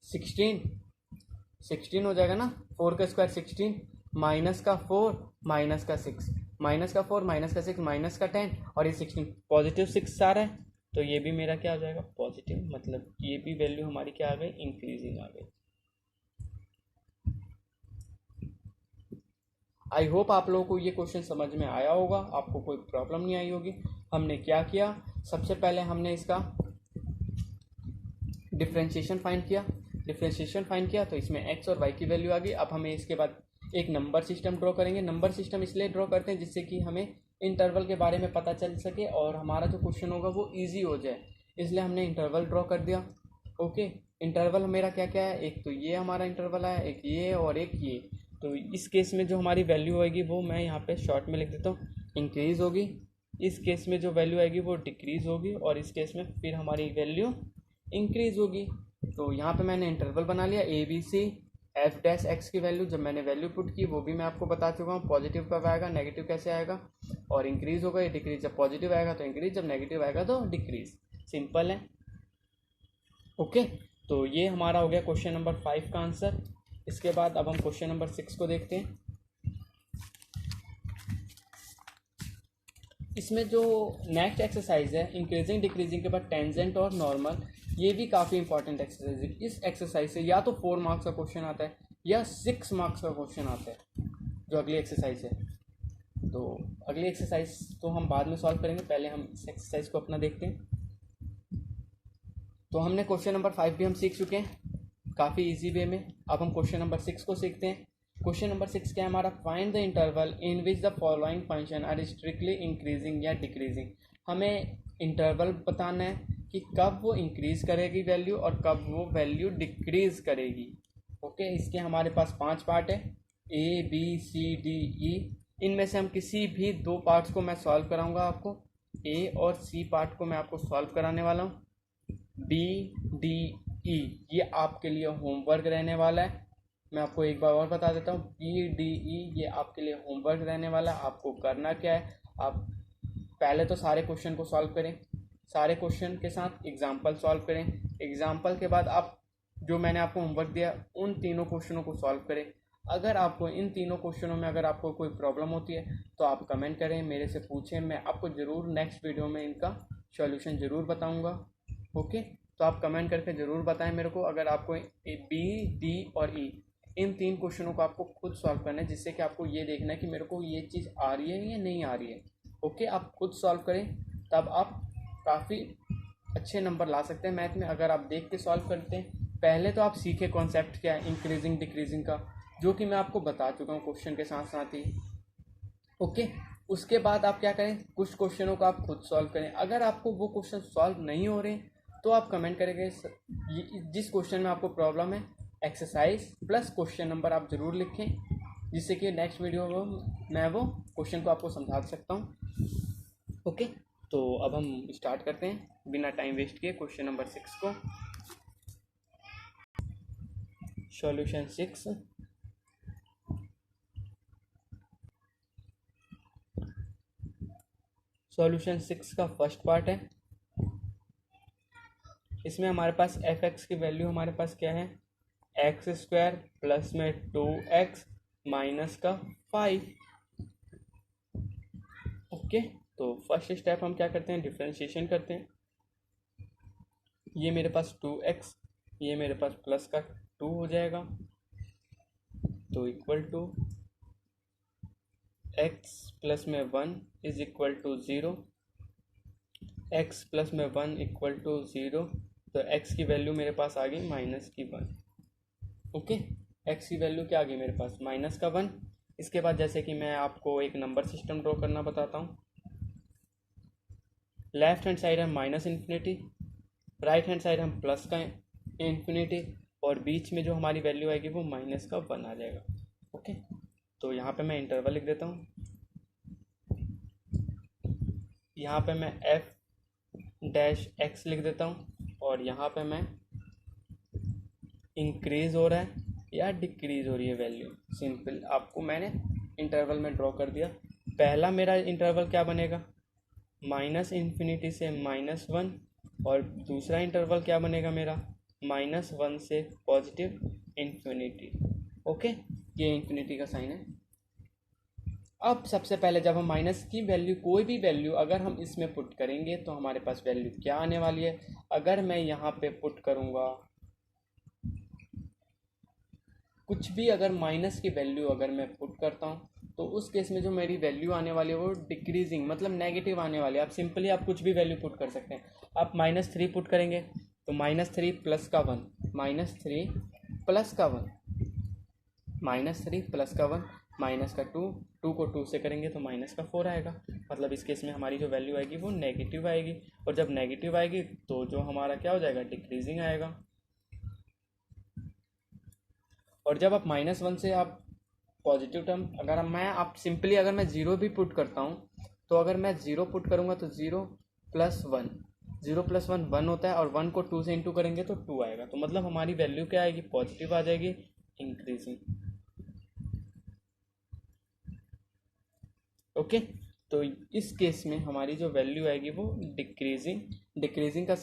16 हो जाएगा ना, 4 का स्क्वायर 16, माइनस का 4 माइनस का 6, माइनस का 4 माइनस का 6 माइनस का 10, और ये 16 पॉजिटिव 6 आ रहा है, तो ये भी मेरा क्या हो जाएगा, पॉजिटिव, मतलब ये भी वैल्यू हमारी क्या आ गई, इंक्रीजिंग आ गई। आई होप आप लोगों को ये क्वेश्चन समझ में आया होगा, आपको कोई प्रॉब्लम नहीं आई होगी। हमने क्या किया, सबसे पहले हमने इसका डिफ्रेंशिएशन फाइंड किया, तो इसमें x और y की वैल्यू आ गई। अब हमें इसके बाद एक नंबर सिस्टम ड्रॉ करेंगे। नंबर सिस्टम इसलिए ड्रॉ करते हैं जिससे कि हमें इंटरवल के बारे में पता चल सके और हमारा जो क्वेश्चन होगा वो ईजी हो जाए, इसलिए हमने इंटरवल ड्रॉ कर दिया। ओके, इंटरवल मेरा क्या क्या है, एक तो ये हमारा इंटरवल है, एक ये और एक ये। तो इस केस में जो हमारी वैल्यू होगी वो मैं यहाँ पे शॉर्ट में लिख देता हूँ, इंक्रीज़ होगी। इस केस में जो वैल्यू आएगी वो डिक्रीज़ होगी, और इस केस में फिर हमारी वैल्यू इंक्रीज़ होगी। तो यहाँ पे मैंने इंटरवल बना लिया ABC, f' की वैल्यू जब मैंने वैल्यू पुट की वो भी मैं आपको बता चुका हूँ, पॉजिटिव कब आएगा, नेगेटिव कैसे आएगा, और इंक्रीज़ होगा या डिक्रीज़, जब पॉजिटिव आएगा तो इंक्रीज़, जब नेगेटिव आएगा तो डिक्रीज़, सिंपल है। ओके, तो ये हमारा हो गया क्वेश्चन नंबर 5 का आंसर। इसके बाद अब हम क्वेश्चन नंबर 6 को देखते हैं। इसमें जो नेक्स्ट एक्सरसाइज है, इंक्रीजिंग डिक्रीजिंग के बाद टेंजेंट और नॉर्मल, ये भी काफ़ी इंपॉर्टेंट एक्सरसाइज है। इस एक्सरसाइज से या तो 4 मार्क्स का क्वेश्चन आता है या 6 मार्क्स का क्वेश्चन आता है, जो अगली एक्सरसाइज है। तो अगली एक्सरसाइज तो हम बाद में सॉल्व करेंगे, पहले हम इस एक्सरसाइज को अपना देखते हैं। तो हमने क्वेश्चन नंबर 5 भी हम सीख चुके हैं काफ़ी इजी वे में। अब हम क्वेश्चन नंबर 6 को सीखते हैं। क्वेश्चन नंबर 6 क्या है हमारा, find the interval in which the following function are strictly increasing या डिक्रीजिंग। हमें इंटरवल बताना है कि कब वो इंक्रीज करेगी वैल्यू और कब वो वैल्यू डिक्रीज करेगी। ओके, इसके हमारे पास 5 पार्ट है, ABCDE। इनमें से हम किसी भी 2 पार्ट्स को मैं सॉल्व कराऊंगा आपको, A और C पार्ट को मैं आपको सॉल्व कराने वाला हूँ। BDE ये आपके लिए होमवर्क रहने वाला है। मैं आपको एक बार और बता देता हूँ, PDE ये आपके लिए होमवर्क रहने वाला है। आपको करना क्या है, आप पहले तो सारे क्वेश्चन को सॉल्व करें, सारे क्वेश्चन के साथ एग्जाम्पल सॉल्व करें। एग्जाम्पल के बाद आप जो मैंने आपको होमवर्क दिया उन तीनों क्वेश्चनों को सॉल्व करें। अगर आपको इन तीनों क्वेश्चनों में अगर आपको कोई प्रॉब्लम होती है तो आप कमेंट करें, मेरे से पूछें, मैं आपको ज़रूर नेक्स्ट वीडियो में इनका सॉल्यूशन ज़रूर बताऊंगा। ओके, तो आप कमेंट करके ज़रूर बताएं मेरे को। अगर आपको B, D और E इन तीन क्वेश्चनों को आपको खुद सॉल्व करना है, जिससे कि आपको ये देखना है कि मेरे को ये चीज़ आ रही है या नहीं आ रही है। ओके, आप खुद सॉल्व करें, तब आप काफ़ी अच्छे नंबर ला सकते हैं मैथ में। अगर आप देख के सॉल्व करते हैं, पहले तो आप सीखे कॉन्सेप्ट क्या है इंक्रीजिंग डिक्रीजिंग का, जो कि मैं आपको बता चुका हूँ क्वेश्चन के साथ साथ ही। ओके, उसके बाद आप क्या करें, कुछ क्वेश्चनों को आप खुद सॉल्व करें। अगर आपको वो क्वेश्चन सॉल्व नहीं हो रहे तो आप कमेंट करेंगे जिस क्वेश्चन में आपको प्रॉब्लम है एक्सरसाइज प्लस क्वेश्चन नंबर आप ज़रूर लिखें, जिससे कि नेक्स्ट वीडियो में मैं वो क्वेश्चन को आपको समझा सकता हूँ। ओके, तो अब हम स्टार्ट करते हैं बिना टाइम वेस्ट किए क्वेश्चन नंबर 6 को। सॉल्यूशन 6। सॉल्यूशन 6 का फर्स्ट पार्ट है। इसमें हमारे पास f(x) की वैल्यू हमारे पास क्या है, x² प्लस में 2x माइनस का 5। ओके, तो फर्स्ट स्टेप हम क्या करते हैं, डिफरेंशिएशन करते हैं। ये मेरे पास 2x, ये मेरे पास प्लस का 2 हो जाएगा, तो इक्वल टू x प्लस में 1 is equal to 0, x plus में 1 इक्वल टू 0, तो x की वैल्यू मेरे पास आ गई माइनस की 1। ओके, x की वैल्यू क्या आ गई मेरे पास, माइनस का 1। इसके बाद जैसे कि मैं आपको एक नंबर सिस्टम ड्रॉ करना बताता हूँ। लेफ्ट हैंड साइड हम minus infinity, right hand side हम प्लस का इन्फिनिटी, और बीच में जो हमारी वैल्यू आएगी वो माइनस का 1 आ जाएगा। ओके, तो यहाँ पे मैं इंटरवल लिख देता हूँ। यहाँ पे मैं f(x) लिख देता हूँ, और यहाँ पे मैं इंक्रीज हो रहा है या डिक्रीज हो रही है वैल्यू, सिंपल आपको मैंने इंटरवल में ड्रॉ कर दिया। पहला मेरा इंटरवल क्या बनेगा, माइनस इन्फिनिटी से -1, और दूसरा इंटरवल क्या बनेगा मेरा, -1 से पॉजिटिव इन्फिनिटी। ओके, ये इन्फिनिटी का साइन है। अब सबसे पहले जब हम माइनस की वैल्यू, कोई भी वैल्यू अगर हम इसमें पुट करेंगे तो हमारे पास वैल्यू क्या आने वाली है। अगर मैं यहाँ पे पुट करूँगा कुछ भी, अगर माइनस की वैल्यू अगर मैं पुट करता हूँ तो उस केस में जो मेरी वैल्यू आने वाली है वो डिक्रीजिंग मतलब नेगेटिव आने वाली है। आप सिंपली आप कुछ भी वैल्यू पुट कर सकते हैं। आप -3 पुट करेंगे तो -3 प्लस का 1, -3 प्लस का 1, -3 प्लस का 1 माइनस का 2, 2 को 2 से करेंगे तो माइनस का 4 आएगा। मतलब इस केस में हमारी जो वैल्यू आएगी वो नेगेटिव आएगी, और जब नेगेटिव आएगी तो जो हमारा क्या हो जाएगा, डिक्रीजिंग आएगा। और जब आप -1 से आप पॉजिटिव टर्म, अगर आप सिंपली अगर मैं 0 भी पुट करता हूँ तो अगर मैं 0 पुट करूँगा तो 0 + 1, 0 + 1 1 होता है, और 1 को 2 से इंटू करेंगे तो 2 आएगा। तो मतलब हमारी वैल्यू क्या आएगी, पॉजिटिव आ जाएगी, इंक्रीजिंग। ओके, तो इस केस में हमारी जो वैल्यू आएगी वो डिक्रीजिंग। डिक्रीजिंग का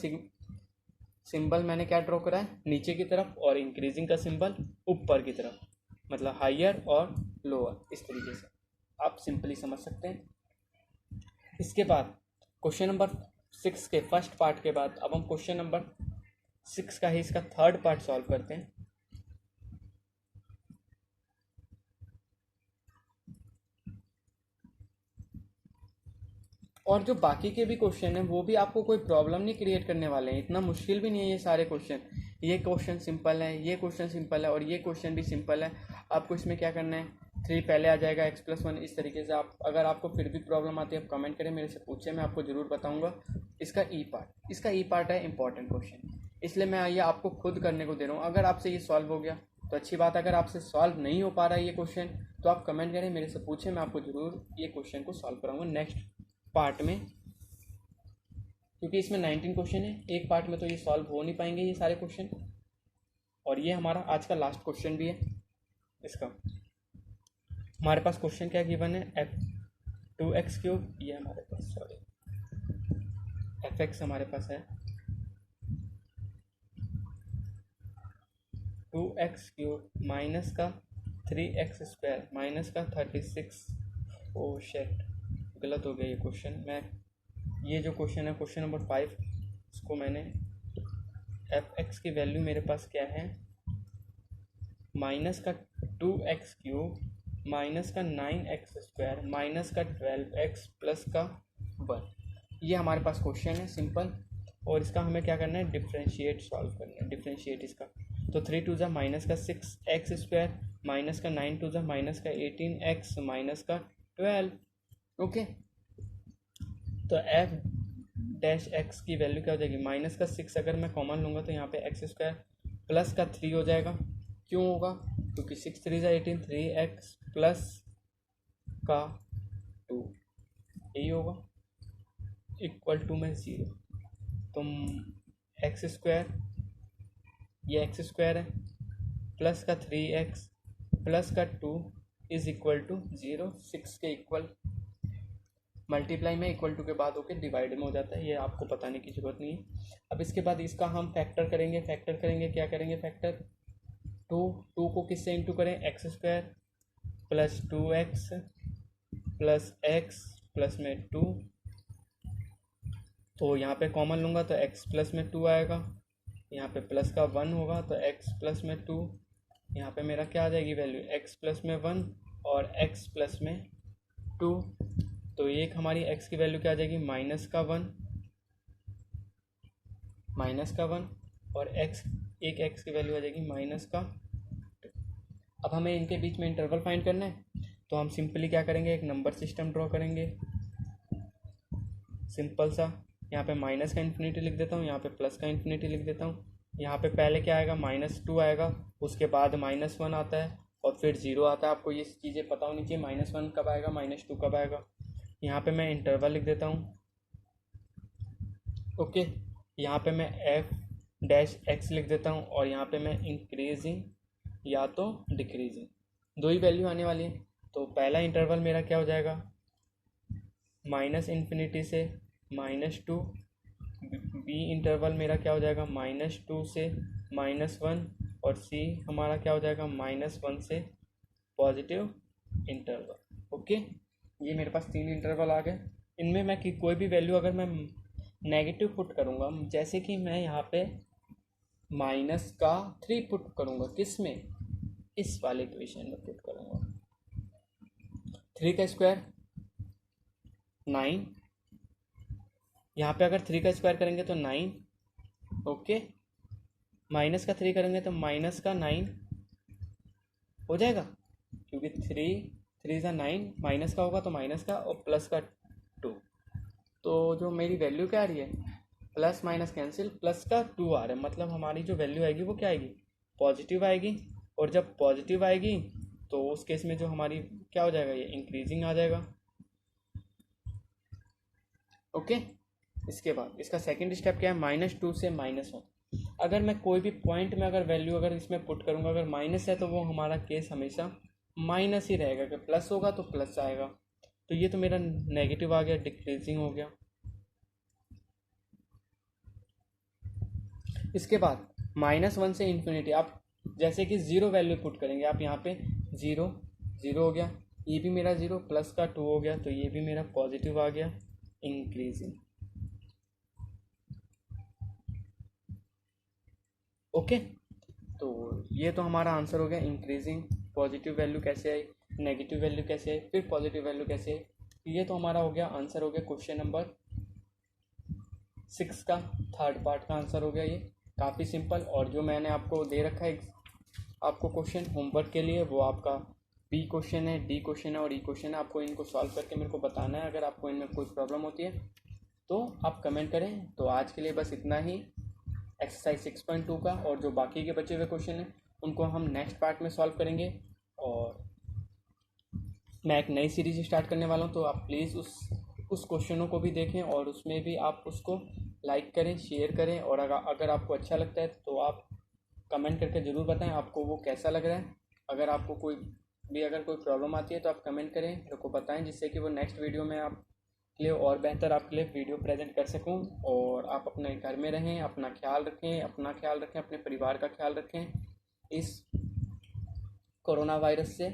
सिंबल मैंने क्या ड्रॉ करा है, नीचे की तरफ, और इंक्रीजिंग का सिंबल ऊपर की तरफ, मतलब हायर और लोअर। इस तरीके से आप सिंपली समझ सकते हैं। इसके बाद क्वेश्चन नंबर 6 के फर्स्ट पार्ट के बाद अब हम क्वेश्चन नंबर 6 का ही इसका थर्ड पार्ट सॉल्व करते हैं। और जो बाकी के भी क्वेश्चन हैं वो भी आपको कोई प्रॉब्लम नहीं क्रिएट करने वाले हैं, इतना मुश्किल भी नहीं है ये सारे क्वेश्चन। ये क्वेश्चन सिंपल है, ये क्वेश्चन सिंपल है, और ये क्वेश्चन भी सिंपल है। आपको इसमें क्या करना है, 3 पहले आ जाएगा, x+1, इस तरीके से। आप अगर आपको फिर भी प्रॉब्लम आती है आप कमेंट करें, मेरे से पूछे, मैं आपको ज़रूर बताऊँगा। इसका ई पार्ट है इंपॉर्टेंट क्वेश्चन, इसलिए मैं ये आपको खुद करने को दे रहा हूँ। अगर आपसे ये सॉल्व हो गया तो अच्छी बात, अगर आपसे सॉल्व नहीं हो पा रहा है ये क्वेश्चन तो आप कमेंट करें, मेरे से पूछें, मैं आपको ज़रूर ये क्वेश्चन को सॉल्व कराऊंगा नेक्स्ट पार्ट में, क्योंकि इसमें 19 क्वेश्चन है, एक पार्ट में तो ये सॉल्व हो नहीं पाएंगे ये सारे क्वेश्चन। और ये हमारा आज का लास्ट क्वेश्चन भी है। इसका हमारे पास क्वेश्चन क्या गिवन है, 2x³ ये हमारे पास, सॉरी fx हमारे पास है 2x³ माइनस का 3x² माइनस का 36। ओ शेट, गलत हो गया ये क्वेश्चन। मैं ये जो क्वेश्चन है क्वेश्चन नंबर 5, इसको मैंने fx की वैल्यू मेरे पास क्या है, माइनस का 2x³ माइनस का 9x² माइनस का 12x प्लस का 1, ये हमारे पास क्वेश्चन है सिंपल। और इसका हमें क्या करना है, डिफ्रेंशिएट सॉल्व करना है, डिफ्रेंशिएट इसका। तो 3 2 माइनस का 6x² माइनस का 9 2 माइनस का 18x माइनस का 12। ओके, तो f डैश x की वैल्यू क्या हो जाएगी, माइनस का 6 अगर मैं कॉमन लूँगा तो यहाँ पे x² प्लस का 3 हो जाएगा। क्यों होगा, क्योंकि 6 3 18, 3x प्लस का 2 यही होगा, इक्वल टू में 0। तो x², ये x² है, प्लस का 3x प्लस का 2 इज इक्वल टू 0। 6 के इक्वल मल्टीप्लाई में इक्वल टू के बाद होके डिवाइड में हो जाता है, ये आपको बताने की ज़रूरत नहीं है। अब इसके बाद इसका हम फैक्टर करेंगे, क्या करेंगे फैक्टर, 2 को किससे इंटू करें, x² plus 2x plus x plus में 2, तो यहाँ पे कॉमन लूँगा तो x प्लस में 2 आएगा, यहाँ पे प्लस का 1 होगा तो x प्लस में 2, यहाँ पे मेरा क्या आ जाएगी वैल्यू, x प्लस में 1 और x प्लस में 2। तो एक हमारी x की वैल्यू क्या आ जाएगी, माइनस का 1 और एक x की वैल्यू आ जाएगी माइनस का 2। अब हमें इनके बीच में इंटरवल फाइंड करना है, तो हम सिंपली क्या करेंगे, एक नंबर सिस्टम ड्रॉ करेंगे सिंपल सा। यहाँ पे माइनस का इन्फिनिटी लिख देता हूँ, यहाँ पे प्लस का इन्फिनिटी लिख देता हूँ। यहाँ पे पहले क्या आएगा, -2 आएगा, उसके बाद -1 आता है और फिर 0 आता है। आपको ये चीज़ें पता होनी चाहिए, -1 कब आएगा, -2 कब आएगा। यहाँ पे मैं इंटरवल लिख देता हूँ। ओके, यहाँ पे मैं f डैश x लिख देता हूँ और यहाँ पे मैं इंक्रीजिंग या तो डिक्रीजिंग, दो ही वैल्यू आने वाली है। तो पहला इंटरवल मेरा क्या हो जाएगा, -∞ से -2, बी इंटरवल मेरा क्या हो जाएगा, -2 से -1 और सी हमारा क्या हो जाएगा, -1 से पॉजिटिव इंटरवल। ओके, ये मेरे पास 3 इंटरवल आ गए। इनमें मैं कोई भी वैल्यू अगर मैं नेगेटिव पुट करूँगा, जैसे कि मैं यहाँ पे -3 पुट करूँगा, किस में, इस वाले इक्वेशन में पुट करूँगा। 3 का स्क्वायर 9, यहाँ पे अगर 3 का स्क्वायर करेंगे तो 9, ओके, माइनस का 3 करेंगे तो माइनस का 9 हो जाएगा, क्योंकि 3 × 9 माइनस का होगा तो माइनस का और प्लस का 2। तो जो मेरी वैल्यू क्या आ रही है, प्लस माइनस कैंसिल, प्लस का 2 आ रहा है, मतलब हमारी जो वैल्यू आएगी वो क्या आएगी, पॉजिटिव आएगी। और जब पॉजिटिव आएगी तो उस केस में जो हमारी क्या हो जाएगा, ये इंक्रीजिंग आ जाएगा। ओके, इसके बाद इसका सेकंड स्टेप क्या है, -2 से -1। अगर मैं कोई भी पॉइंट में अगर वैल्यू अगर इसमें पुट करूँगा, अगर माइनस है तो वो हमारा केस हमेशा माइनस ही रहेगा, अगर प्लस होगा तो प्लस आएगा। तो ये तो मेरा नेगेटिव आ गया, डिक्रीजिंग हो गया। इसके बाद -1 से इन्फिनिटी, आप जैसे कि 0 वैल्यू पुट करेंगे, आप यहाँ पे 0 हो गया, ये भी मेरा 0, प्लस का 2 हो गया, तो ये भी मेरा पॉजिटिव आ गया, इंक्रीजिंग। ओके, तो ये तो हमारा आंसर हो गया, इंक्रीजिंग। पॉजिटिव वैल्यू कैसे आई, नेगेटिव वैल्यू कैसे आई, फिर पॉजिटिव वैल्यू कैसे आई। ये तो हमारा हो गया आंसर, हो गया क्वेश्चन नंबर 6 का थर्ड पार्ट का आंसर हो गया। ये काफ़ी सिंपल, और जो मैंने आपको दे रखा है आपको क्वेश्चन होमवर्क के लिए, वो आपका बी क्वेश्चन है, डी क्वेश्चन है और ई क्वेश्चन है। आपको इनको सॉल्व करके मेरे को बताना है। अगर आपको इनमें कोई प्रॉब्लम होती है तो आप कमेंट करें। तो आज के लिए बस इतना ही एक्सरसाइज 6.2 का, और जो बाकी के बचे हुए क्वेश्चन हैं उनको हम नेक्स्ट पार्ट में सॉल्व करेंगे। और मैं एक नई सीरीज स्टार्ट करने वाला हूँ, तो आप प्लीज़ उस क्वेश्चनों को भी देखें और उसमें भी आप उसको लाइक करें, शेयर करें। और अगर आपको अच्छा लगता है तो आप कमेंट करके ज़रूर बताएं आपको वो कैसा लग रहा है। अगर आपको कोई प्रॉब्लम आती है तो आप कमेंट करें, मेरे को बताएं, जिससे कि वो नेक्स्ट वीडियो में आपके लिए और बेहतर आपके लिए वीडियो प्रेजेंट कर सकूं। और आप अपने घर में रहें, अपना ख्याल रखें, अपने परिवार का ख्याल रखें, इस कोरोना वायरस से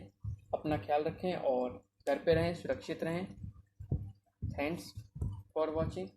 अपना ख्याल रखें और घर पे रहें, सुरक्षित रहें। Thanks for watching.